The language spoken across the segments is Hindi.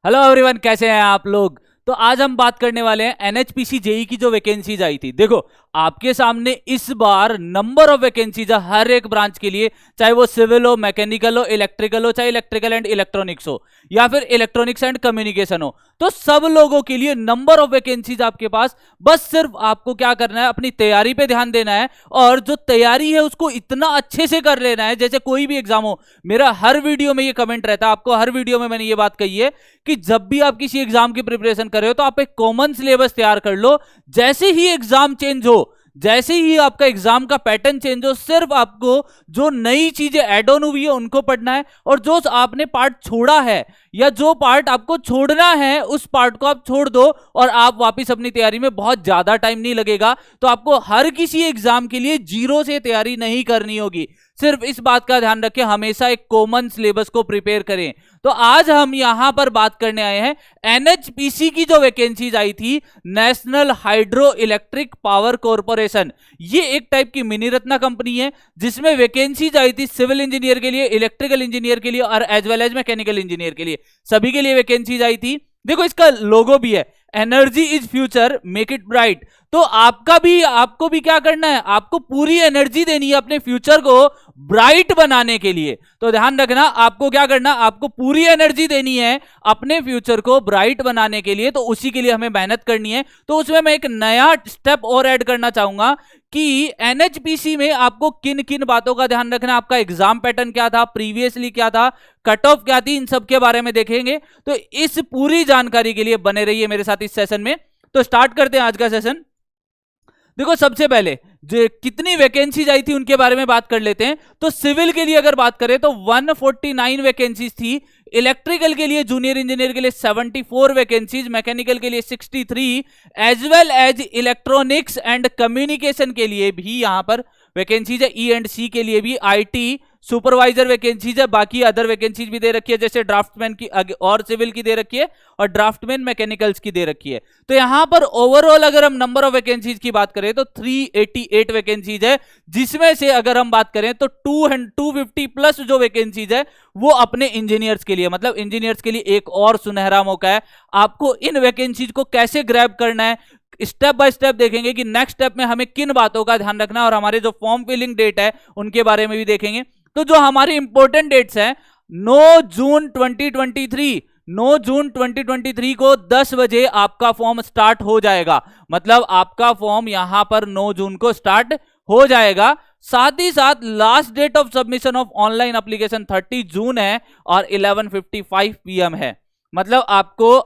हेलो एवरीवन, कैसे हैं आप लोग। तो आज हम बात करने वाले हैं एनएचपीसी जेई की जो वैकेंसीज आई थी। देखो, आपके सामने इस बार नंबर ऑफ वैकेंसीज है हर एक ब्रांच के लिए, चाहे वो सिविल हो, मैकेनिकल हो, इलेक्ट्रिकल हो, चाहे इलेक्ट्रिकल एंड इलेक्ट्रॉनिक्स हो या फिर इलेक्ट्रॉनिक्स एंड कम्युनिकेशन हो। तो सब लोगों के लिए नंबर ऑफ वैकेंसीज आपके पास। बस सिर्फ आपको क्या करना है, अपनी तैयारी पे ध्यान देना है और जो तैयारी है उसको इतना अच्छे से कर लेना है जैसे कोई भी एग्जाम हो। मेरा हर वीडियो में ये कमेंट रहता है, आपको हर वीडियो में मैंने ये बात कही है कि जब भी आप किसी एग्जाम की प्रिपरेशन कर रहे हो तो आप एक कॉमन सिलेबस तैयार कर लो। जैसे ही एग्जाम चेंज हो, जैसे ही आपका एग्जाम का पैटर्न चेंज हो, सिर्फ आपको जो नई चीजें ऐड ऑन हुई है उनको पढ़ना है और जो आपने पार्ट छोड़ा है या जो पार्ट आपको छोड़ना है उस पार्ट को आप छोड़ दो और आप वापस अपनी तैयारी में, बहुत ज्यादा टाइम नहीं लगेगा। तो आपको हर किसी एग्जाम के लिए जीरो से तैयारी नहीं करनी होगी। सिर्फ इस बात का ध्यान रखें, हमेशा एक कॉमन सिलेबस को प्रिपेयर करें। तो आज हम यहां पर बात करने आए हैं एनएचपीसी की जो वैकेंसीज आई थी, national hydro electric power corporation. ये एक टाइप की मिनी रत्ना कंपनी है जिसमें वैकेंसीज आई थी सिविल इंजीनियर के लिए, इलेक्ट्रिकल इंजीनियर के लिए और as well as mechanical engineer के लिए, सभी के लिए वैकेंसीज आई थी। देखो, इसका लोगो भी है, energy is future make it bright. तो आपको भी क्या करना है, आपको पूरी एनर्जी देनी है अपने फ्यूचर को ब्राइट बनाने के लिए। तो ध्यान रखना, आपको क्या करना, आपको पूरी एनर्जी देनी है अपने फ्यूचर को ब्राइट बनाने के लिए। तो उसी के लिए हमें मेहनत करनी है। तो उसमें मैं एक नया स्टेप और ऐड करना चाहूंगा कि एनएचपीसी में आपको किन किन बातों का ध्यान रखना, आपका एग्जाम पैटर्न क्या था, प्रीवियसली क्या था, कट ऑफ क्या थी, इन सब के बारे में देखेंगे। तो इस पूरी जानकारी के लिए बने रहिए मेरे साथ इस सेशन में। तो स्टार्ट करते हैं आज का सेशन। देखो, सबसे पहले जो कितनी वैकेंसीज आई थी उनके बारे में बात कर लेते हैं। तो सिविल के लिए अगर बात करें तो 149 वैकेंसीज थी, इलेक्ट्रिकल के लिए, जूनियर इंजीनियर के लिए 74 वैकेंसीज, मैकेनिकल के लिए 63, as well as electronics and communication के लिए भी यहां पर वैकेंसीज है। ई एंड सी के लिए भी, आईटी सुपरवाइजर वैकेंसीज है, बाकी अदर वैकेंसीज भी दे रखी है जैसे ड्राफ्टमैन की और सिविल की दे रखी है और ड्राफ्टमैन मैकेनिकल्स की दे रखी है। तो यहां पर ओवरऑल अगर हम नंबर ऑफ वैकेंसीज की बात करें तो 388 वैकेंसीज है, जिसमें से अगर हम बात करें तो 250 प्लस जो वैकेंसीज है वो अपने इंजीनियर्स के लिए, मतलब इंजीनियर्स के लिए एक और सुनहरा मौका है। आपको इन वैकेंसीज को कैसे ग्रैब करना है, स्टेप बाय स्टेप देखेंगे कि नेक्स्ट स्टेप में हमें किन बातों का ध्यान रखना है और हमारे जो फॉर्म फिलिंग डेट है उनके बारे में भी देखेंगे। तो जो हमारी इंपॉर्टेंट डेट्स हैं, 9 जून 2023, 9 जून 2023 को 10 बजे आपका फॉर्म स्टार्ट हो जाएगा। मतलब आपका फॉर्म यहां पर 9 जून को स्टार्ट हो जाएगा। साथ ही साथ last date of submission of online application 30 जून है और 11:55 PM है। मतलब आपको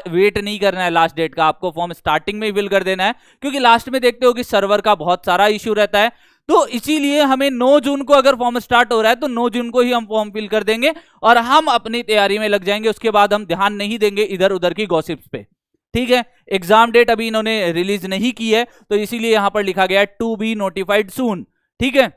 वेट नहीं करना है लास्ट डेट का, आपको फॉर्म स्टार्टिंग में ही फिल कर देना है, क्योंकि लास्ट में देखते हो कि सर्वर का बहुत सारा इश्यू रहता है। तो इसीलिए हमें 9 जून को अगर फॉर्म स्टार्ट हो रहा है तो 9 जून को ही हम फॉर्म फिल कर देंगे और हम अपनी तैयारी में लग जाएंगे। उसके बाद हम ध्यान नहीं देंगे इधर उधर की गॉसिप्स पे। ठीक है, एग्जाम डेट अभी इन्होंने रिलीज नहीं की है तो इसीलिए यहां पर लिखा गया है टू बी नोटिफाइड सून। ठीक है,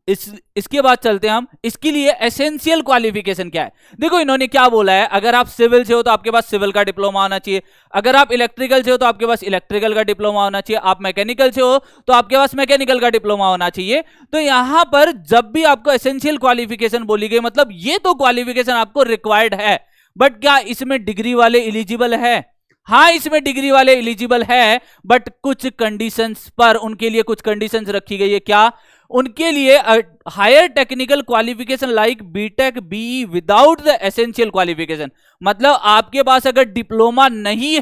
इसके बाद चलते हैं हम, इसके लिए एसेंशियल क्वालिफिकेशन क्या है। देखो, इन्होंने क्या बोला है, अगर आप सिविल से हो तो आपके पास सिविल का डिप्लोमा होना चाहिए, अगर आप इलेक्ट्रिकल से हो तो आपके पास इलेक्ट्रिकल का डिप्लोमा होना चाहिए, आप मैकेनिकल से हो तो आपके पास मैकेनिकल का डिप्लोमा होना चाहिए। तो यहां पर जब भी आपको एसेंशियल क्वालिफिकेशन बोली गई, मतलब ये तो क्वालिफिकेशन आपको रिक्वायर्ड है, बट क्या इसमें डिग्री वाले एलिजिबल है? हाँ, इसमें डिग्री वाले एलिजिबल है, बट कुछ कंडीशंस पर, उनके लिए कुछ कंडीशंस रखी गई है। क्या? उनके लिए higher technical qualification like BTech BE without the essential qualification. मतलब आपके पास अगर डिप्लोमा नहीं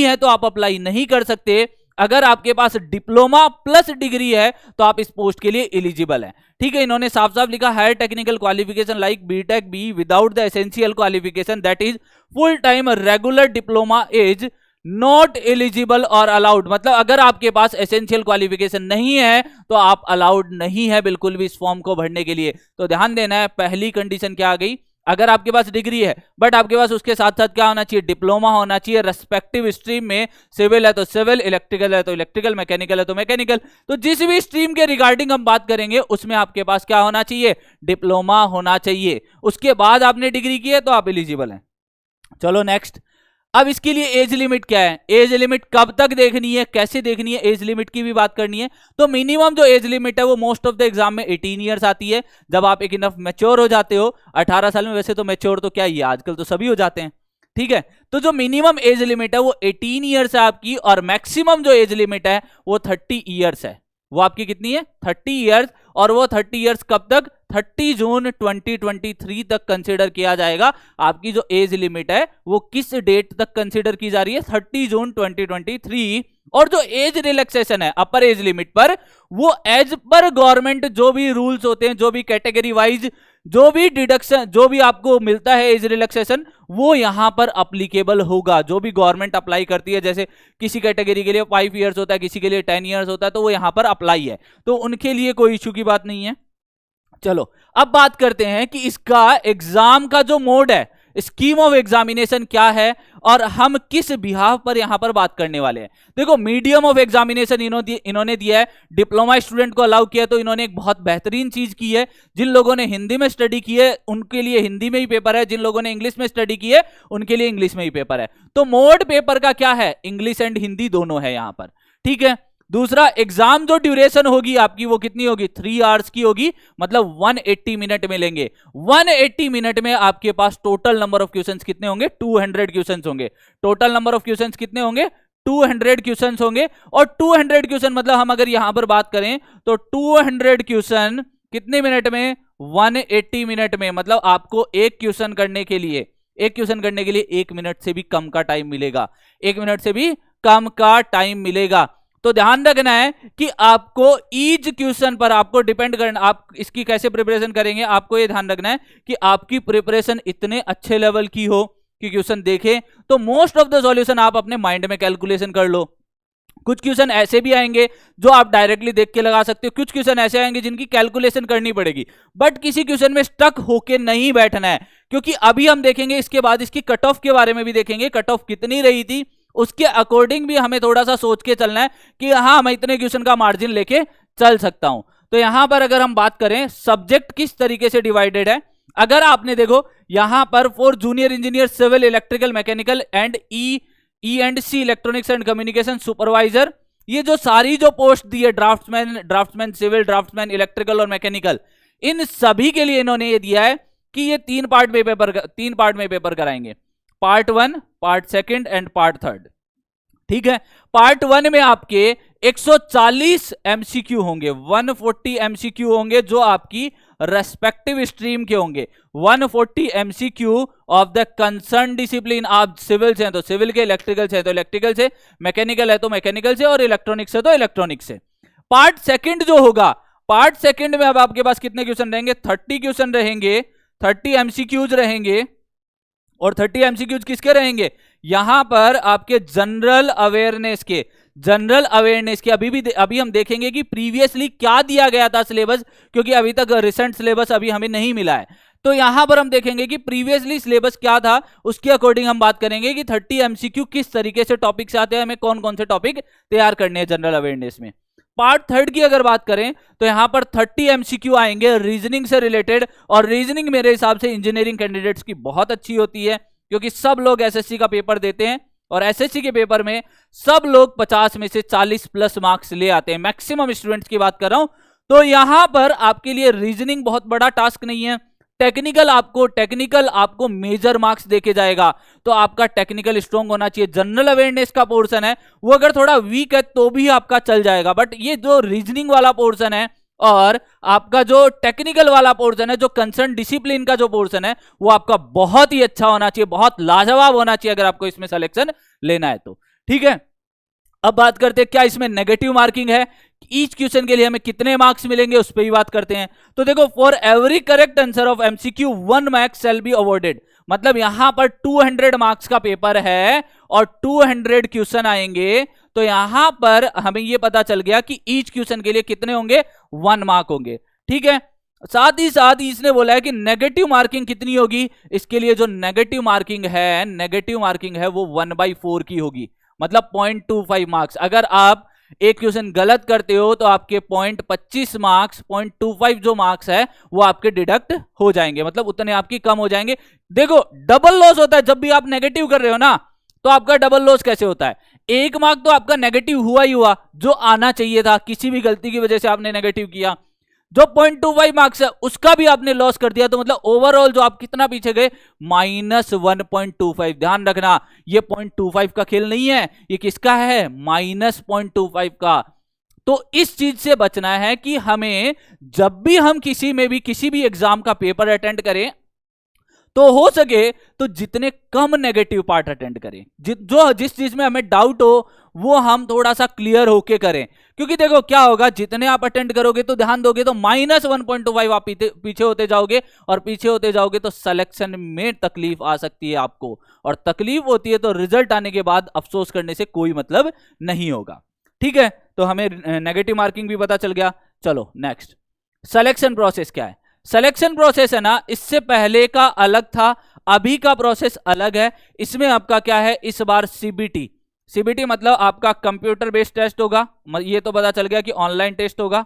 है तो आप अप्लाई नहीं कर सकते। अगर आपके पास डिप्लोमा प्लस डिग्री है तो आप इस पोस्ट के लिए एलिजिबल हैं। ठीक है, इन्होंने साफ साफ लिखा, higher technical qualification like BTech B without the essential qualification that is full time regular diploma is not eligible और अलाउड। मतलब अगर आपके पास एसेंशियल क्वालिफिकेशन नहीं है तो आप अलाउड नहीं है बिल्कुल भी इस फॉर्म को भरने के लिए। तो ध्यान देना है, पहली कंडीशन क्या आ गई, अगर आपके पास डिग्री है बट आपके पास उसके साथ साथ क्या होना चाहिए, डिप्लोमा होना चाहिए रेस्पेक्टिव स्ट्रीम में। सिविल है तो सिविल, इलेक्ट्रिकल है तो इलेक्ट्रिकल, मैकेनिकल है तो मैकेनिकल। तो जिस भी स्ट्रीम के रिगार्डिंग हम बात करेंगे उसमें आपके पास क्या होना चाहिए, डिप्लोमा होना चाहिए। उसके बाद आपने डिग्री की है तो आप एलिजिबल हैं। चलो नेक्स्ट, अब इसके लिए एज लिमिट क्या है, एज लिमिट कब तक देखनी है, कैसे देखनी है, एज लिमिट की भी बात करनी है। तो मिनिमम जो एज लिमिट है वो मोस्ट ऑफ द एग्जाम में 18 ईयर्स आती है, जब आप एक इनफ मैच्योर हो जाते हो 18 साल में। वैसे तो मैच्योर तो क्या ही है, आजकल तो सभी हो जाते हैं, ठीक है। तो जो मिनिमम एज लिमिट है वो 18 ईयर्स है आपकी, और मैक्सिमम जो एज लिमिट है वो 30 ईयर्स है। वो आपकी कितनी है, 30 ईयर्स। और वो 30 ईयर्स कब तक, 30 जून 2023 तक कंसीडर किया जाएगा। आपकी जो एज लिमिट है वो किस डेट तक कंसीडर की जा रही है, 30 जून 2023। और जो एज रिलैक्सेशन है अपर एज लिमिट पर, वो एज पर गवर्नमेंट जो भी रूल्स होते हैं, जो भी कैटेगरी वाइज जो भी डिडक्शन, जो भी आपको मिलता है एज रिलैक्सेशन, वो यहां पर अप्लीकेबल होगा। जो भी गवर्नमेंट अप्लाई करती है, जैसे किसी कैटेगरी के लिए 5 ईयर्स होता है, किसी के लिए 10 ईयर्स होता है, तो वो यहां पर अप्लाई है, तो उनके लिए कोई इश्यू की बात नहीं है। चलो अब बात करते हैं कि इसका एग्जाम का जो मोड है, स्कीम ऑफ एग्जामिनेशन क्या है, और हम किस बिहाफ पर यहां पर बात करने वाले हैं। देखो मीडियम ऑफ एग्जामिनेशन इन्होंने दिया है, डिप्लोमा स्टूडेंट को अलाउ किया, तो इन्होंने एक बहुत बेहतरीन चीज की है। जिन लोगों ने हिंदी में स्टडी की है उनके लिए हिंदी में ही पेपर है, जिन लोगों ने इंग्लिश में स्टडी की है उनके लिए इंग्लिश में ही पेपर है। तो मोड पेपर का क्या है, इंग्लिश एंड हिंदी दोनों है यहां पर, ठीक है। दूसरा, एग्जाम जो ड्यूरेशन होगी आपकी वो कितनी होगी, 3 आवर्स की होगी, मतलब 180 मिनट में लेंगे। 180 मिनट में आपके पास टोटल नंबर ऑफ क्वेश्चंस कितने होंगे, 200 क्वेश्चंस होंगे। टोटल नंबर ऑफ क्वेश्चंस कितने होंगे, 200 क्वेश्चंस होंगे। और 200 क्वेश्चन मतलब हम अगर यहां पर बात करें तो 200 क्वेश्चन कितने मिनट में, 180 मिनट में। मतलब आपको एक क्वेश्चन करने के लिए 1 मिनट से भी कम का टाइम मिलेगा, 1 मिनट से भी कम का टाइम मिलेगा। तो ध्यान रखना है कि आपको ईच क्वेश्चन पर आपको डिपेंड करना, आप इसकी कैसे प्रिपरेशन करेंगे, आपको ये ध्यान रखना है कि आपकी प्रिपरेशन इतने अच्छे लेवल की हो कि क्वेश्चन देखें तो मोस्ट ऑफ द सॉल्यूशन आप अपने माइंड में कैलकुलेशन कर लो। कुछ क्वेश्चन ऐसे भी आएंगे जो आप डायरेक्टली देख के लगा सकते हो, कुछ क्वेश्चन ऐसे आएंगे जिनकी कैलकुलेशन करनी पड़ेगी। बट किसी क्वेश्चन में स्टक होके नहीं बैठना है, क्योंकि अभी हम देखेंगे इसके बाद इसकी कट ऑफ के बारे में भी देखेंगे, कट ऑफ कितनी रही थी, उसके अकॉर्डिंग भी हमें थोड़ा सा सोच के चलना है कि हाँ मैं इतने क्वेश्चन का मार्जिन लेके चल सकता हूं। तो यहां पर अगर हम बात करें सब्जेक्ट किस तरीके से डिवाइडेड है, अगर आपने देखो यहां पर for junior engineer civil electrical mechanical and E&C electronics and communication supervisor, ये जो सारी जो पोस्ट दी है, ड्राफ्ट्समैन सिविल, ड्राफ्ट्समैन इलेक्ट्रिकल और मैकेनिकल, इन सभी के लिए इन्होंने ये दिया है कि ये 3 पार्ट में पेपर कराएंगे, पार्ट 1, पार्ट 2 एंड पार्ट 3। ठीक है, पार्ट 1 में आपके 140 एमसीक्यू होंगे, 140 एमसीक्यू होंगे जो आपकी रेस्पेक्टिव स्ट्रीम के होंगे। 140 MCQ of the concern discipline. आप सिविल से हैं तो सिविल के, इलेक्ट्रिकल से है तो इलेक्ट्रिकल से, मैकेनिकल है तो मैकेनिकल से, और इलेक्ट्रॉनिक्स से तो इलेक्ट्रॉनिक्स से। पार्ट 2 जो होगा, पार्ट 2 में अब आपके पास कितने क्वेश्चन रहेंगे, 30 क्वेश्चन रहेंगे, 30 एमसीक्यूज रहेंगे। और 30 एमसीक्यूज किसके रहेंगे, यहां पर आपके जनरल अवेयरनेस के, अभी हम देखेंगे कि प्रीवियसली क्या दिया गया था सिलेबस, क्योंकि अभी तक रिसेंट सिलेबस अभी हमें नहीं मिला है। तो यहां पर हम देखेंगे कि प्रीवियसली सिलेबस क्या था, उसके अकॉर्डिंग हम बात करेंगे कि 30 एमसीक्यू किस तरीके से टॉपिक से आते हैं, हमें कौन कौन से टॉपिक तैयार करने हैं जनरल अवेयरनेस में। पार्ट 3 की अगर बात करें तो यहां पर 30 एमसीक्यू आएंगे रीजनिंग से रिलेटेड, और रीजनिंग मेरे हिसाब से इंजीनियरिंग कैंडिडेट्स की बहुत अच्छी होती है, क्योंकि सब लोग एसएससी का पेपर देते हैं, और एसएससी के पेपर में सब लोग 50 में से 40 प्लस मार्क्स ले आते हैं, मैक्सिमम स्टूडेंट्स की बात कर रहा हूं। तो यहां पर आपके लिए रीजनिंग बहुत बड़ा टास्क नहीं है। टेक्निकल आपको मेजर मार्क्स देके जाएगा, तो आपका टेक्निकल स्ट्रॉन्ग होना चाहिए। जनरल अवेयरनेस का पोर्शन है वो अगर थोड़ा वीक है तो भी आपका चल जाएगा, बट ये जो रीजनिंग वाला पोर्शन है और आपका जो टेक्निकल वाला पोर्शन है, जो कंसर्न डिसिप्लिन का जो पोर्शन है, वो आपका बहुत ही अच्छा होना चाहिए, बहुत लाजवाब होना चाहिए अगर आपको इसमें सिलेक्शन लेना है तो। ठीक है, अब बात करते हैं क्या इसमें नेगेटिव मार्किंग है, ईच क्वेश्चन के लिए हमें कितने मार्क्स मिलेंगे उस पर भी बात करते हैं। तो देखो, for every correct answer of MCQ 1 marks shall be awarded. मतलब यहां पर 200 मार्क्स का पेपर है और 200 क्वेश्चन आएंगे, तो यहां पर हमें यह पता चल गया कि ईच क्वेश्चन के लिए कितने होंगे, 1 मार्क होंगे। ठीक है, साथ ही इसने बोला है कि नेगेटिव मार्किंग कितनी होगी, इसके लिए जो नेगेटिव मार्किंग है वो 1/4 की होगी, मतलब 0.25 मार्क्स। अगर आप एक क्वेश्चन गलत करते हो तो आपके 0.25 मार्क्स, 0.25 जो मार्क्स है वो आपके डिडक्ट हो जाएंगे, मतलब उतने आपकी कम हो जाएंगे। देखो, डबल लॉस होता है जब भी आप नेगेटिव कर रहे हो ना, तो आपका डबल लॉस कैसे होता है? 1 मार्क तो आपका नेगेटिव हुआ ही हुआ, जो आना चाहिए था, किसी भी गलती की वजह से आपने नेगेटिव किया। जो 0.25 मार्क्स है उसका भी आपने लॉस कर दिया, तो मतलब ओवरऑल जो आप कितना पीछे गए, -1.25। ध्यान रखना, ये 0.25 का खेल नहीं है, ये किसका है, -0.25 का। तो इस चीज से बचना है कि हमें जब भी हम किसी भी एग्जाम का पेपर अटेंड करें, तो हो सके तो जितने कम नेगेटिव पार्ट अटेंड करें, जिस चीज में हमें डाउट हो वो हम थोड़ा सा क्लियर होके करें। क्योंकि देखो क्या होगा, जितने आप अटेंड करोगे तो ध्यान दोगे तो -1.25 आप पीछे होते जाओगे, और पीछे होते जाओगे तो सिलेक्शन में तकलीफ आ सकती है आपको, और तकलीफ होती है तो रिजल्ट आने के बाद अफसोस करने से कोई मतलब नहीं होगा। ठीक है, तो हमें नेगेटिव मार्किंग भी पता चल गया। चलो नेक्स्ट, सिलेक्शन प्रोसेस क्या है? सिलेक्शन प्रोसेस है ना, इससे पहले का अलग था, अभी का प्रोसेस अलग है। इसमें आपका क्या है, इस बार सीबीटी। सीबीटी मतलब आपका कंप्यूटर बेस्ड टेस्ट होगा, ये तो पता चल गया कि ऑनलाइन टेस्ट होगा,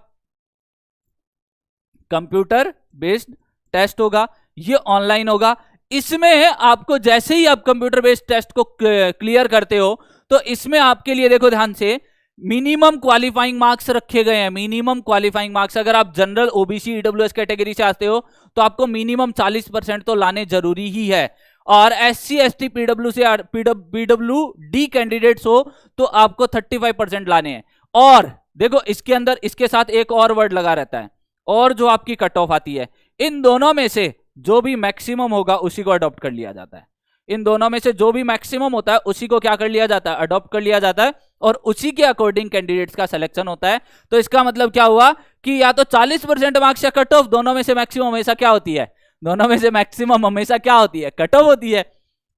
कंप्यूटर बेस्ड टेस्ट होगा, ये ऑनलाइन होगा। इसमें आपको जैसे ही आप कंप्यूटर बेस्ड टेस्ट को क्लियर करते हो, तो इसमें आपके लिए देखो ध्यान से, मिनिमम क्वालिफाइंग मार्क्स रखे गए हैं। मिनिमम क्वालिफाइंग मार्क्स, अगर आप जनरल, ओबीसी, ईडब्ल्यूएस कैटेगरी से आते हो तो आपको मिनिमम 40% तो लाने जरूरी ही है, और एससी एसटी पीडब्ल्यूडी कैंडिडेट्स हो तो आपको 35% लाने हैं। और देखो इसके अंदर इसके साथ एक और वर्ड लगा रहता है, और जो आपकी कट ऑफ आती है, इन दोनों में से जो भी मैक्सिमम होगा उसी को अडॉप्ट कर लिया जाता है। इन दोनों में से जो भी मैक्सिमम होता है उसी को क्या कर लिया जाता है, अडॉप्ट कर लिया जाता है, और उसी के अकॉर्डिंग कैंडिडेट्स का सिलेक्शन होता है। तो इसका मतलब क्या हुआ कि या तो 40% मार्क्स या कट ऑफ, दोनों में से मैक्सिमम हमेशा क्या होती है, दोनों में से मैक्सिमम हमेशा क्या होती है, कट ऑफ होती है।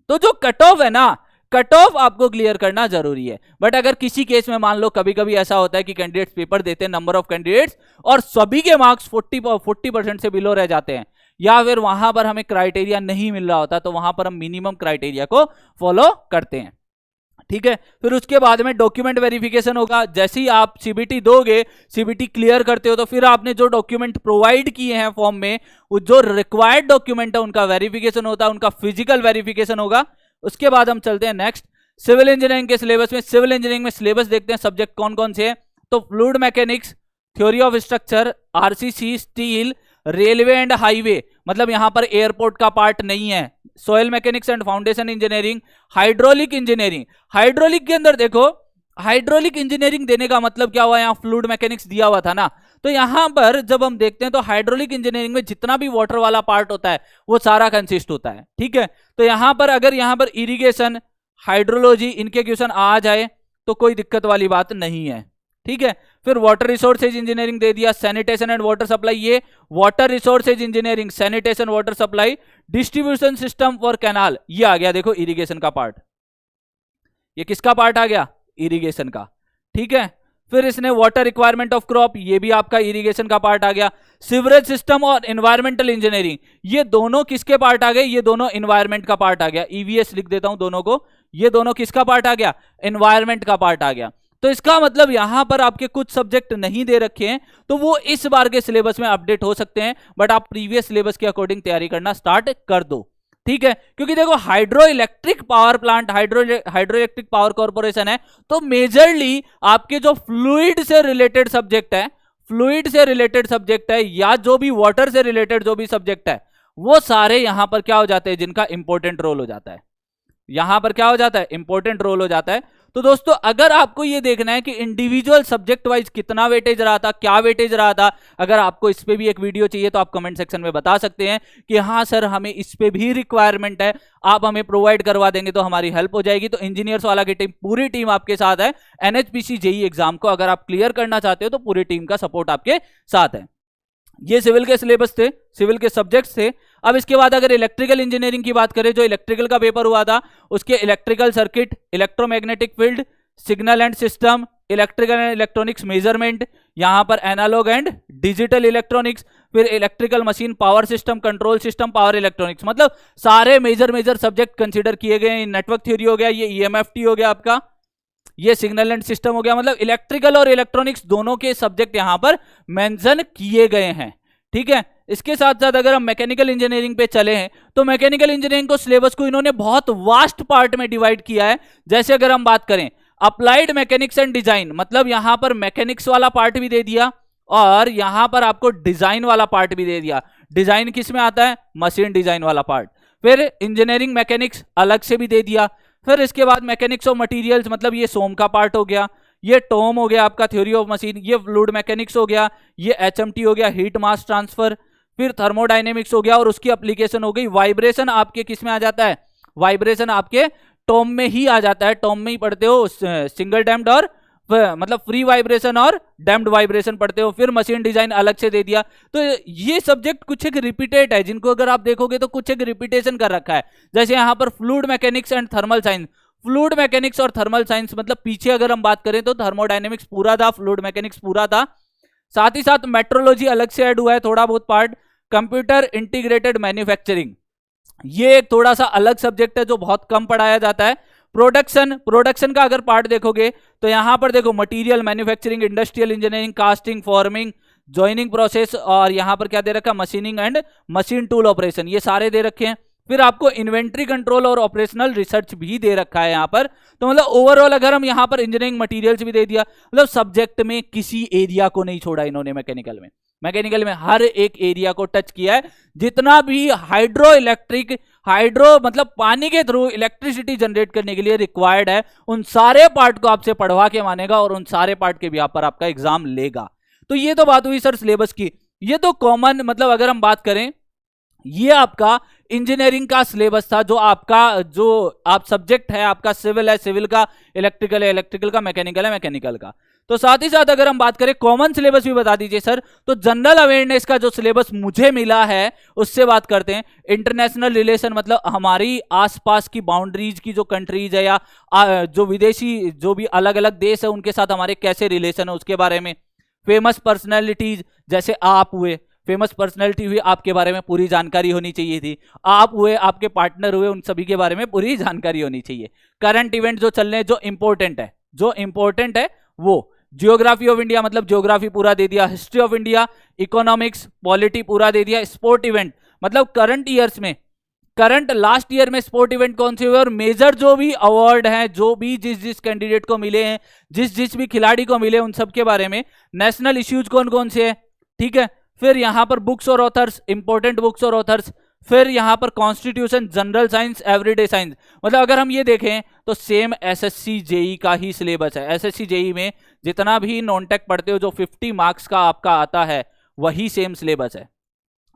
तो जो कट ऑफ है ना, कट ऑफ आपको क्लियर करना जरूरी है। बट अगर किसी केस में मान लो कभी कभी ऐसा होता है कि कैंडिडेट्स पेपर देते हैं, नंबर ऑफ कैंडिडेट्स, और सभी के मार्क्स 40% से बिलो रह जाते हैं, या फिर वहां पर हमें क्राइटेरिया नहीं मिल रहा होता, तो वहां पर हम मिनिमम क्राइटेरिया को फॉलो करते हैं। ठीक है, फिर उसके बाद में डॉक्यूमेंट वेरिफिकेशन होगा। जैसे ही आप सीबीटी दोगे, सीबीटी क्लियर करते हो, तो फिर आपने जो डॉक्यूमेंट प्रोवाइड किए हैं फॉर्म में, वो जो रिक्वायर्ड डॉक्यूमेंट है उनका वेरिफिकेशन होता है, उनका फिजिकल वेरिफिकेशन होगा। उसके बाद हम चलते हैं नेक्स्ट, सिविल इंजीनियरिंग के सिलेबस में। सिविल इंजीनियरिंग में सिलेबस देखते हैं, सब्जेक्ट कौन कौन से हैं। तो fluid mechanics, theory of structure, RCC, steel, railway and highway, मतलब यहां पर एयरपोर्ट का पार्ट नहीं है। Soil mechanics and foundation engineering, hydraulic engineering. Hydraulic के अंदर देखो, हाइड्रोलिक इंजीनियरिंग देने का मतलब क्या हुआ, यहां फ्लूइड मैकेनिक्स दिया हुआ था ना, तो यहां पर जब हम देखते हैं तो हाइड्रोलिक इंजीनियरिंग में जितना भी वाटर वाला पार्ट होता है वो सारा कंसिस्ट होता है। ठीक है, तो यहां पर अगर यहां पर इरिगेशन, हाइड्रोलॉजी, इनके क्वेश्चन आ जाए तो कोई दिक्कत वाली बात नहीं है। ठीक है, फिर वाटर रिसोर्सेज इंजीनियरिंग दे दिया, सैनिटेशन एंड वाटर सप्लाई, ये water resources engineering, sanitation, water supply, distribution system for canal, ये आ गया देखो इरिगेशन का पार्ट। ये किसका पार्ट आ गया, इरिगेशन का। ठीक है, फिर इसने वाटर रिक्वायरमेंट ऑफ क्रॉप, ये भी आपका इरिगेशन का पार्ट आ गया। सिवरेज सिस्टम और एनवायरमेंटल इंजीनियरिंग, ये दोनों किसके पार्ट आ गए, ये दोनों एनवायरमेंट का पार्ट आ गया। ईवीएस लिख देता हूं दोनों को, ये दोनों किसका पार्ट आ गया, एनवायरमेंट का पार्ट आ गया। तो इसका मतलब यहां पर आपके कुछ सब्जेक्ट नहीं दे रखे हैं, तो वो इस बार के सिलेबस में अपडेट हो सकते हैं, बट आप प्रीवियस सिलेबस के अकॉर्डिंग तैयारी करना स्टार्ट कर दो। ठीक है, क्योंकि देखो hydro electric power plant, hydro electric power corporation है, तो मेजरली आपके जो फ्लूइड से रिलेटेड सब्जेक्ट है, फ्लूइड से रिलेटेड सब्जेक्ट है, या जो भी वाटर से रिलेटेड जो भी सब्जेक्ट है, वो सारे यहां पर क्या हो जाते हैं, जिनका इंपॉर्टेंट रोल हो जाता है। यहां पर क्या हो जाता है, इंपॉर्टेंट रोल हो जाता है। तो दोस्तों अगर आपको ये देखना है कि इंडिविजुअल सब्जेक्ट वाइज कितना वेटेज रहा था, क्या वेटेज रहा था, अगर आपको इस पे भी एक वीडियो चाहिए तो आप कमेंट सेक्शन में बता सकते हैं कि हाँ सर हमें इस पे भी रिक्वायरमेंट है, आप हमें प्रोवाइड करवा देंगे तो हमारी हेल्प हो जाएगी। तो इंजीनियर्स वाला की टीम, पूरी टीम आपके साथ है। एनएचपीसी जेईई एग्जाम को अगर आप क्लियर करना चाहते हो तो पूरी टीम का सपोर्ट आपके साथ है। ये सिविल के सिलेबस थे, सिविल के सब्जेक्ट्स थे। अब इसके बाद अगर इलेक्ट्रिकल इंजीनियरिंग की बात करें, जो इलेक्ट्रिकल का पेपर हुआ था, उसके electrical circuit, electromagnetic field, signal and system, electrical and electronics measurement, यहां पर एनालॉग एंड डिजिटल इलेक्ट्रॉनिक्स, फिर electrical machine, power system, control system, power electronics, मतलब सारे मेजर सब्जेक्ट कंसिडर किए गए। नेटवर्क थ्योरी हो गया, ये ईएमएफटी हो गया आपका, ये सिग्नल एंड सिस्टम हो गया, मतलब इलेक्ट्रिकल और इलेक्ट्रॉनिक्स दोनों के सब्जेक्ट यहां पर मेंशन किए गए हैं। ठीक है, इसके साथ साथ अगर हम मैकेनिकल इंजीनियरिंग पे चले हैं तो मैकेनिकल इंजीनियरिंग को सिलेबस को इन्होंने बहुत वास्ट पार्ट में डिवाइड किया है। जैसे अगर हम बात करें अप्लाइड मैकेनिक्स एंड डिजाइन, मतलब यहां पर मैकेनिक्स वाला पार्ट भी दे दिया और यहां पर आपको डिजाइन वाला पार्ट भी दे दिया। डिजाइन किस में आता है? मशीन डिजाइन वाला पार्ट। फिर इंजीनियरिंग मैकेनिक्स अलग से भी दे दिया। फिर इसके बाद मैकेनिक्स ऑफ मटेरियल्स, मतलब ये सोम का पार्ट हो गया, ये टॉम हो गया आपका थ्योरी ऑफ मशीन, ये फ्लूइड मैकेनिक्स हो गया, ये एचएमटी हो गया हीट मास ट्रांसफर, फिर थर्मोडायनेमिक्स हो गया और उसकी एप्लीकेशन हो गई वाइब्रेशन। आपके किस में आ जाता है? वाइब्रेशन आपके टॉम में ही आ जाता है, टॉम में ही पढ़ते हो, सिंगल डैम्ड और मतलब फ्री वाइब्रेशन और डैम्ड वाइब्रेशन पढ़ते हो। फिर मशीन डिजाइन अलग से दे दिया। तो ये सब्जेक्ट कुछ एक रिपीटेड है, जिनको अगर आप देखोगे तो कुछ एक रिपीटेशन कर रखा है। जैसे यहां पर fluid mechanics and thermal science, fluid mechanics और थर्मल साइंस, मतलब पीछे अगर हम बात करें तो थर्मोडायनेमिक्स पूरा था, फ्लूइड मैकेनिक्स पूरा था। साथ ही साथ मेट्रोलॉजी अलग से ऐड हुआ है थोड़ा बहुत पार्ट। कंप्यूटर इंटीग्रेटेड मैन्युफैक्चरिंग, ये एक थोड़ा सा अलग सब्जेक्ट है जो बहुत कम पढ़ाया जाता है। प्रोडक्शन का अगर पार्ट देखोगे तो यहां पर देखो material manufacturing, industrial engineering, casting, forming, joining process, और यहां पर क्या दे रखा है? Machining and machine tool operation, ये सारे दे रखे हैं। फिर आपको इन्वेंट्री कंट्रोल और ऑपरेशनल रिसर्च भी दे रखा है यहां पर। तो मतलब ओवरऑल अगर हम यहां पर इंजीनियरिंग मटेरियल्स भी दे दिया, मतलब सब्जेक्ट में किसी एरिया को नहीं छोड़ा इन्होंने। मैकेनिकल में हर एक एरिया को टच किया है। जितना भी हाइड्रो मतलब पानी के थ्रू इलेक्ट्रिसिटी जनरेट करने के लिए रिक्वायर्ड है, उन सारे पार्ट को आपसे पढ़वा के मानेगा और उन सारे पार्ट के भी पर आपका एग्जाम लेगा। तो ये तो बात हुई सर सिलेबस की। ये तो कॉमन, मतलब अगर हम बात करें, ये आपका इंजीनियरिंग का सिलेबस था। जो आप सब्जेक्ट है आपका सिविल है, सिविल का इलेक्ट्रिकल है, इलेक्ट्रिकल का मैकेनिकल है, मैकेनिकल का। तो साथ ही साथ अगर हम बात करें कॉमन सिलेबस भी बता दीजिए सर। तो जनरल अवेयरनेस का जो सिलेबस मुझे मिला है उससे बात करते हैं। इंटरनेशनल रिलेशन, मतलब हमारी आसपास की बाउंड्रीज की जो कंट्रीज है या जो विदेशी जो भी अलग अलग देश है उनके साथ हमारे कैसे रिलेशन है उसके बारे में। फेमस पर्सनैलिटीज, जैसे आप हुए, फेमस पर्सनैलिटी हुई, आपके बारे में पूरी जानकारी होनी चाहिए थी। आप हुए, आपके पार्टनर हुए, उन सभी के बारे में पूरी जानकारी होनी चाहिए। करंट इवेंट जो चल रहे हैं, जो इंपॉर्टेंट है वो। जियोग्राफी ऑफ इंडिया, मतलब जियोग्राफी पूरा दे दिया। History of India, economics, polity पूरा दे दिया। स्पोर्ट इवेंट, मतलब करंट लास्ट ईयर में स्पोर्ट इवेंट कौन से हुए और मेजर जो भी अवार्ड हैं, जो भी जिस कैंडिडेट को मिले हैं, जिस भी खिलाड़ी को मिले, उन सब के बारे में। नेशनल इश्यूज कौन कौन से हैं, ठीक है। फिर यहां पर बुक्स और ऑथर्स, इंपॉर्टेंट बुक्स और ऑथर्स। फिर यहां पर constitution, general science, everyday science. मतलब अगर हम ये देखें तो सेम एसएससी जेई का ही सिलेबस है। एसएससी जेई में जितना भी नॉन टेक पढ़ते हो, जो 50 मार्क्स का आपका आता है, वही सेम सिलेबस है,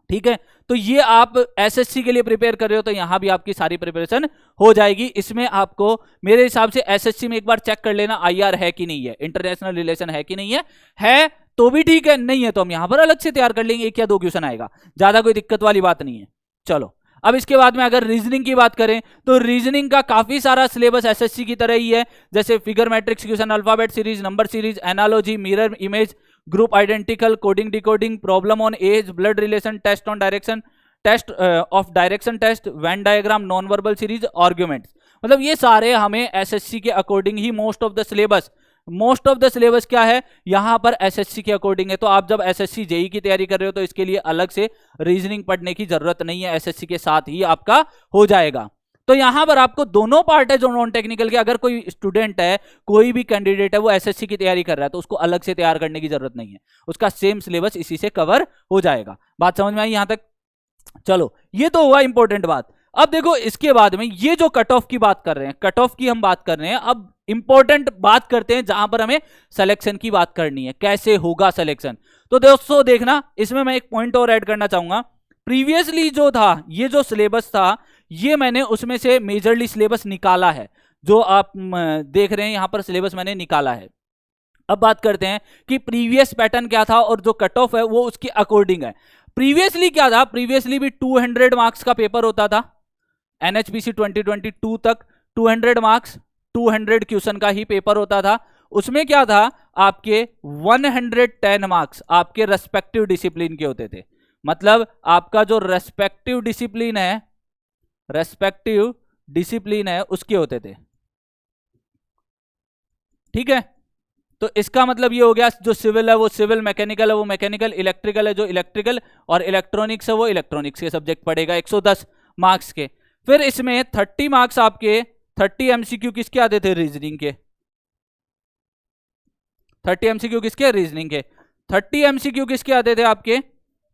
ठीक है। तो ये आप एसएससी के लिए प्रिपेयर कर रहे हो तो यहां भी आपकी सारी प्रिपरेशन हो जाएगी। इसमें आपको मेरे हिसाब से एसएससी में एक बार चेक कर लेना आईआर है कि नहीं है, इंटरनेशनल रिलेशन है कि नहीं है तो भी ठीक है, नहीं है तो हम यहां पर अलग से तैयार कर लेंगे, 1 या 2 क्वेश्चन आएगा, ज्यादा कोई दिक्कत वाली बात नहीं है। चलो अब इसके बाद में अगर रीजनिंग की बात करें तो रीजनिंग का काफी सारा सिलेबस एसएससी की तरह ही है। जैसे figure matrix question, alphabet series, number series, analogy, mirror image, group identical, coding decoding, problem on age, blood relation, test on direction, test of direction test, Venn diagram, non verbal series, arguments. मतलब ये सारे हमें एसएससी के अकॉर्डिंग ही मोस्ट ऑफ द सिलेबस क्या है यहां पर एसएससी के अकॉर्डिंग है। तो आप जब एसएससी जेई की तैयारी कर रहे हो तो इसके लिए अलग से रीजनिंग पढ़ने की जरूरत नहीं है, एसएससी के साथ ही आपका हो जाएगा। तो यहां पर आपको दोनों पार्ट है जो नॉन टेक्निकल के, अगर कोई स्टूडेंट है, कोई भी कैंडिडेट है, वो एसएससी की तैयारी कर रहा है तो उसको अलग से तैयार करने की जरूरत नहीं है, उसका सेम सिलेबस इसी से कवर हो जाएगा। बात समझ में आई यहां तक? चलो ये तो हुआ इंपॉर्टेंट बात। अब देखो इसके बाद में ये जो कट ऑफ की बात कर रहे हैं, कट ऑफ की हम बात कर रहे हैं, अब इंपॉर्टेंट बात करते हैं जहां पर हमें सिलेक्शन की बात करनी है, कैसे होगा सिलेक्शन। तो दोस्तों देखना, इसमें मैं एक पॉइंट और ऐड करना चाहूंगा। प्रीवियसली जो था, ये जो सिलेबस था, ये मैंने उसमें से मेजरली सिलेबस निकाला है, जो आप देख रहे हैं यहां पर सिलेबस मैंने निकाला है। अब बात करते हैं कि प्रीवियस पैटर्न क्या था और जो कट ऑफ है वो उसके अकॉर्डिंग है। प्रीवियसली क्या था, प्रीवियसली भी 200 मार्क्स का पेपर होता था, एनएचपीसी 2022 तक 200 मार्क्स, 200 क्वेश्चन का ही पेपर होता था। उसमें क्या था, आपके 110 मार्क्स आपके रेस्पेक्टिव डिसिप्लिन के होते थे। मतलब आपका जो रेस्पेक्टिव डिसिप्लिन है उसके होते थे, ठीक है। तो इसका मतलब ये हो गया, जो सिविल है वो सिविल, मैकेनिकल है वो मैकेनिकल, इलेक्ट्रिकल है जो इलेक्ट्रिकल, और इलेक्ट्रॉनिक्स है वो इलेक्ट्रॉनिक्स के सब्जेक्ट पड़ेगा 110 मार्क्स के। फिर इसमें 30 मार्क्स आपके 30 एमसीक्यू किसके आते थे? रीजनिंग के। 30 एमसीक्यू किसके? रीजनिंग के। 30 एमसीक्यू किसके आते थे आपके?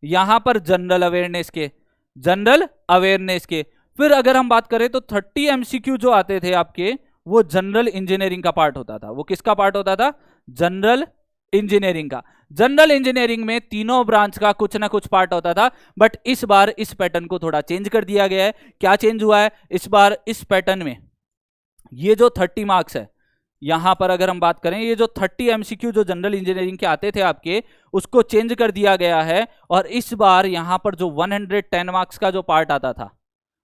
यहां पर जनरल अवेयरनेस के, जनरल अवेयरनेस के। फिर अगर हम बात करें तो 30 एमसीक्यू जो आते थे आपके, वो जनरल इंजीनियरिंग का पार्ट होता था। वो किसका पार्ट होता था? जनरल इंजीनियरिंग का। जनरल इंजीनियरिंग में तीनों ब्रांच का कुछ ना कुछ पार्ट होता था, बट इस बार इस पैटर्न को थोड़ा चेंज कर दिया गया है। क्या चेंज हुआ है इस बार इस पैटर्न में? ये जो 30 मार्क्स है, यहां पर अगर हम बात करें, ये जो 30 एमसीक्यू जो जनरल इंजीनियरिंग के आते थे आपके, उसको चेंज कर दिया गया है। और इस बार यहां पर जो 110 मार्क्स का जो पार्ट आता था,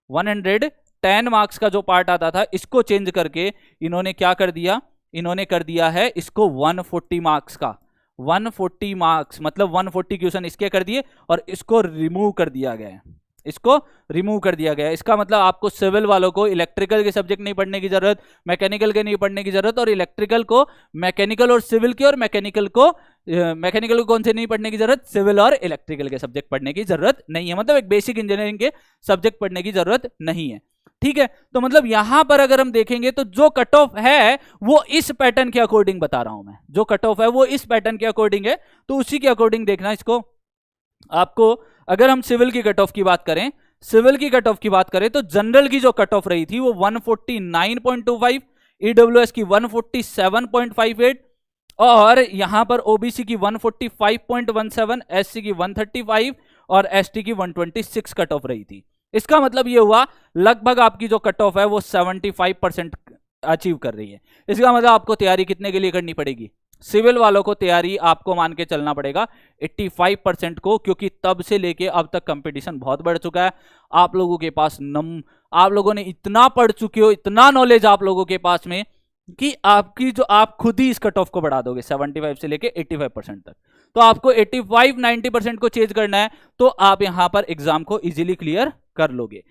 110 मार्क्स का जो पार्ट आता था, इसको चेंज करके इन्होंने क्या कर दिया? इन्होंने कर दिया है इसको 140 मार्क्स का। 140 मार्क्स मतलब 140 क्वेश्चन इसके कर दिए, और इसको रिमूव कर दिया गया है। इसको रिमूव कर दिया गया है। इसका मतलब आपको सिविल वालों को इलेक्ट्रिकल के सब्जेक्ट नहीं पढ़ने की जरूरत, मैकेनिकल के नहीं पढ़ने की जरूरत, और इलेक्ट्रिकल को मैकेनिकल और सिविल के, और मैकेनिकल को कौन से नहीं पढ़ने की जरूरत? सिविल और इलेक्ट्रिकल के सब्जेक्ट पढ़ने की जरूरत नहीं है। मतलब एक बेसिक इंजीनियरिंग के सब्जेक्ट पढ़ने की जरूरत नहीं है। ठीक है, तो मतलब यहां पर अगर हम देखेंगे तो जो कट ऑफ है वो इस पैटर्न के अकॉर्डिंग बता रहा हूं मैं। जो कट ऑफ है वो इस पैटर्न के अकॉर्डिंग है, तो उसी के अकॉर्डिंग देखना इसको। आपको अगर हम सिविल की कट ऑफ की बात करें, सिविल की कट ऑफ की बात करें तो जनरल की जो कट ऑफ रही थी वो 149.25, ईडब्ल्यूएस की 147.58, और यहां पर ओबीसी की 145.17, एससी की 135 और एसटी की 126 कट ऑफ रही थी। इसका मतलब ये हुआ लगभग आपकी जो कट ऑफ है वो 75% अचीव कर रही है। इसका मतलब आपको तैयारी कितने के लिए करनी पड़ेगी? सिविल वालों को तैयारी आपको मान के चलना पड़ेगा 85% को, क्योंकि तब से लेके अब तक कंपटीशन बहुत बढ़ चुका है। आप लोगों के पास आप लोगों ने इतना पढ़ चुके हो, इतना नॉलेज आप लोगों के पास में, कि आपकी जो आप खुद ही इस कट ऑफ को बढ़ा दोगे 75 से लेके 85% तक। तो आपको 85-90% को चेंज करना है, तो आप यहां पर एग्जाम को इजीली क्लियर कर लोगे।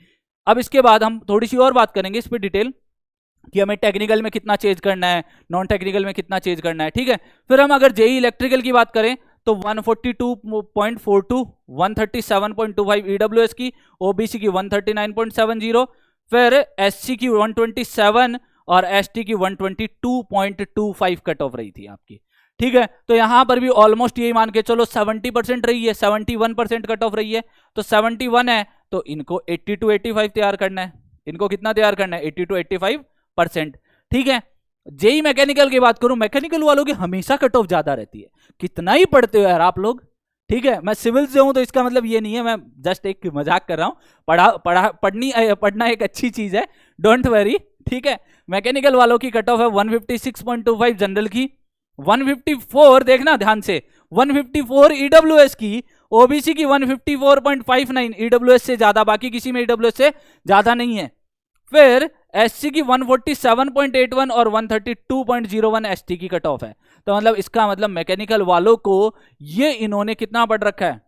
अब इसके बाद हम थोड़ी सी और बात करेंगे इस पर डिटेल, कि हमें टेक्निकल में कितना चेंज करना है, नॉन टेक्निकल में कितना चेंज करना है। ठीक है, फिर हम अगर जेई इलेक्ट्रिकल की बात करें तो 142.42, 137.25 ईडब्ल्यूएस की, ओबीसी की 139.70, फिर एससी की 127 और एसटी की 122.25 कट ऑफ रही थी आपकी। ठीक है, तो यहां पर भी ऑलमोस्ट यही मान के चलो 70% रही है, 71% कट ऑफ रही है। तो 71 है तो इनको 80 to 85 तैयार करना है। इनको कितना तैयार करना है? 80 to 85%। ठीक है, जेई मैकेनिकल की बात करूं, मैकेनिकल वालों की हमेशा कट ऑफ ज्यादा रहती है। कितना ही पढ़ते हो यार आप लोग। ठीक है, मैं सिविल से हूं तो इसका मतलब ये नहीं है, मैं जस्ट एक मजाक कर रहा हूं। पढ़ना एक अच्छी चीज है, डोंट वरी। ठीक है, मैकेनिकल वालों की कट ऑफ है 156.25 जनरल की, 154 देखना ध्यान से, 154 ईडब्ल्यूएस की, ओबीसी की 154.59, ईडब्ल्यूएस से ज्यादा, बाकी किसी में ईडब्ल्यूएस से ज्यादा नहीं है। फिर एससी की 147.81 और 132.01 एसटी की कट ऑफ है। तो मतलब इसका मतलब मैकेनिकल वालों को ये इन्होंने कितना पढ़ रखा है?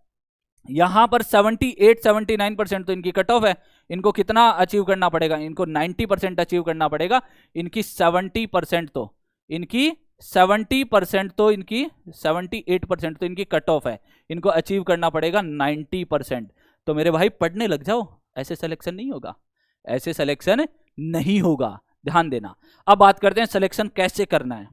यहां पर 78-79% तो इनकी कट ऑफ है। इनको कितना अचीव करना पड़ेगा? इनको 90% अचीव करना पड़ेगा। इनकी 70% तो इनकी 70% तो इनकी 78% तो इनकी कट ऑफ है। इनको अचीव करना पड़ेगा 90%। तो मेरे भाई पढ़ने लग जाओ, ऐसे सिलेक्शन नहीं होगा, ऐसे सिलेक्शन नहीं होगा, ध्यान देना। अब बात करते हैं सिलेक्शन कैसे करना है।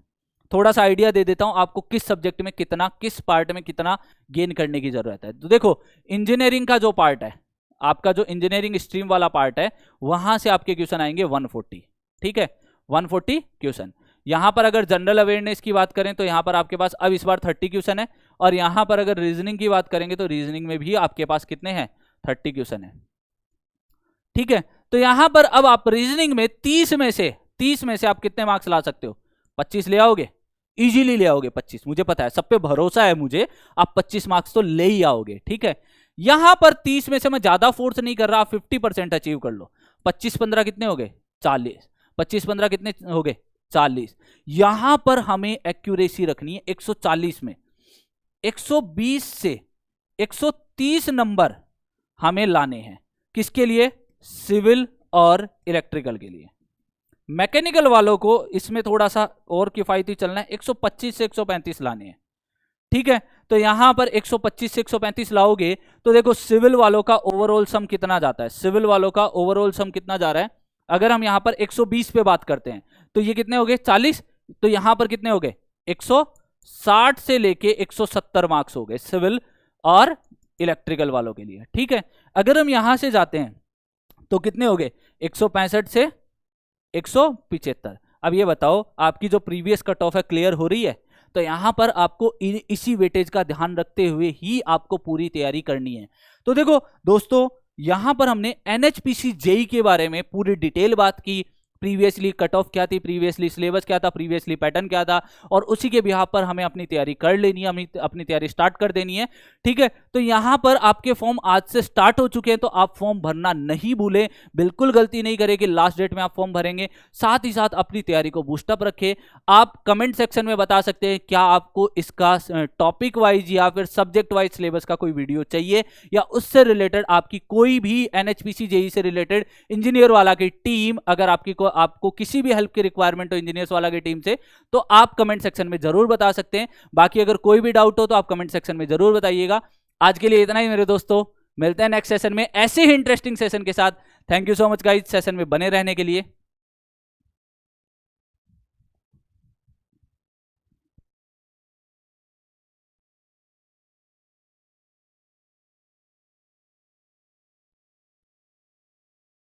थोड़ा सा आइडिया दे देता हूं आपको, किस सब्जेक्ट में कितना, किस पार्ट में कितना गेन करने की जरूरत है। तो देखो, इंजीनियरिंग का जो पार्ट है आपका, जो इंजीनियरिंग स्ट्रीम वाला पार्ट है, वहां से आपके क्वेश्चन आएंगे 140। ठीक है, 140 क्वेश्चन। यहां पर अगर जनरल अवेयरनेस की बात करें तो यहां पर आपके पास अब इस बार 30 क्वेश्चन है, और यहां पर अगर रीजनिंग की बात करेंगे तो रीजनिंग में भी आपके पास कितने हैं? 30 क्वेश्चन है। ठीक है, तो यहां पर अब आप रीजनिंग में 30 में से आप कितने मार्क्स ला सकते हो? 25 ले आओगे, इजीली ले आओगे 25, मुझे पता है, सब पे भरोसा है मुझे, आप 25 मार्क्स तो ले ही आओगे। ठीक है, यहां पर 30 में से मैं ज्यादा फोर्स नहीं कर रहा, आप 50% अचीव कर लो। 25-15 कितने हो गए? 40। 25-15 कितने हो गए? 40। यहां पर हमें एक्यूरेसी रखनी है 140 में, 120 से 130 नंबर हमें लाने हैं। किसके लिए? सिविल और इलेक्ट्रिकल के लिए। मैकेनिकल वालों को इसमें थोड़ा सा और किफायती चलना है, 125 से 135 लाने हैं, ठीक है। तो यहां पर 125 से 135 लाओगे तो देखो सिविल वालों का ओवरऑल सम कितना जाता है, सिविल वालों का ओवरऑल सम कितना जा रहा है। अगर हम यहां पर 120 पे बात करते हैं तो ये कितने हो गए 40, तो यहां पर कितने हो गए 160 से लेके 170 मार्क्स हो गए सिविल और इलेक्ट्रिकल वालों के लिए, ठीक है। अगर हम यहां से जाते हैं तो कितने हो गए 165 से 175। अब ये बताओ आपकी जो प्रीवियस कट ऑफ है क्लियर हो रही है। तो यहां पर आपको इसी वेटेज का ध्यान रखते हुए ही आपको पूरी तैयारी करनी है। तो देखो दोस्तों, यहां पर हमने एनएचपीसी जेई के बारे में पूरी डिटेल बात की, प्रीवियसली कट ऑफ क्या थी, प्रीवियसली सिलेबस क्या था, प्रीवियसली पैटर्न क्या था, और उसी के बिहाफ पर हमें अपनी तैयारी कर लेनी है, अपनी तैयारी स्टार्ट कर देनी है, ठीक है। तो यहां पर आपके फॉर्म आज से स्टार्ट हो चुके हैं, तो आप फॉर्म भरना नहीं भूलें, बिल्कुल गलती नहीं करें कि लास्ट डेट में आप फॉर्म भरेंगे। साथ ही साथ अपनी तैयारी को बूस्टअप रखें। आप कमेंट सेक्शन में बता सकते हैं क्या आपको इसका टॉपिक वाइज या फिर सब्जेक्ट वाइज सिलेबस का कोई वीडियो चाहिए, या उससे रिलेटेड आपकी कोई भी एनएचपीसी जेई से रिलेटेड इंजीनियर वाला की टीम, अगर आपको किसी भी हेल्प की रिक्वायरमेंट हो इंजीनियर्स वाला की टीम से, तो आप कमेंट सेक्शन में जरूर बता सकते हैं। बाकी अगर कोई भी डाउट हो तो आप कमेंट सेक्शन में जरूर बताइएगा। आज के लिए इतना ही मेरे दोस्तों, मिलते हैं नेक्स्ट सेशन में ऐसे ही इंटरेस्टिंग सेशन के साथ। Thank you so much guys session में बने रहने के लिए।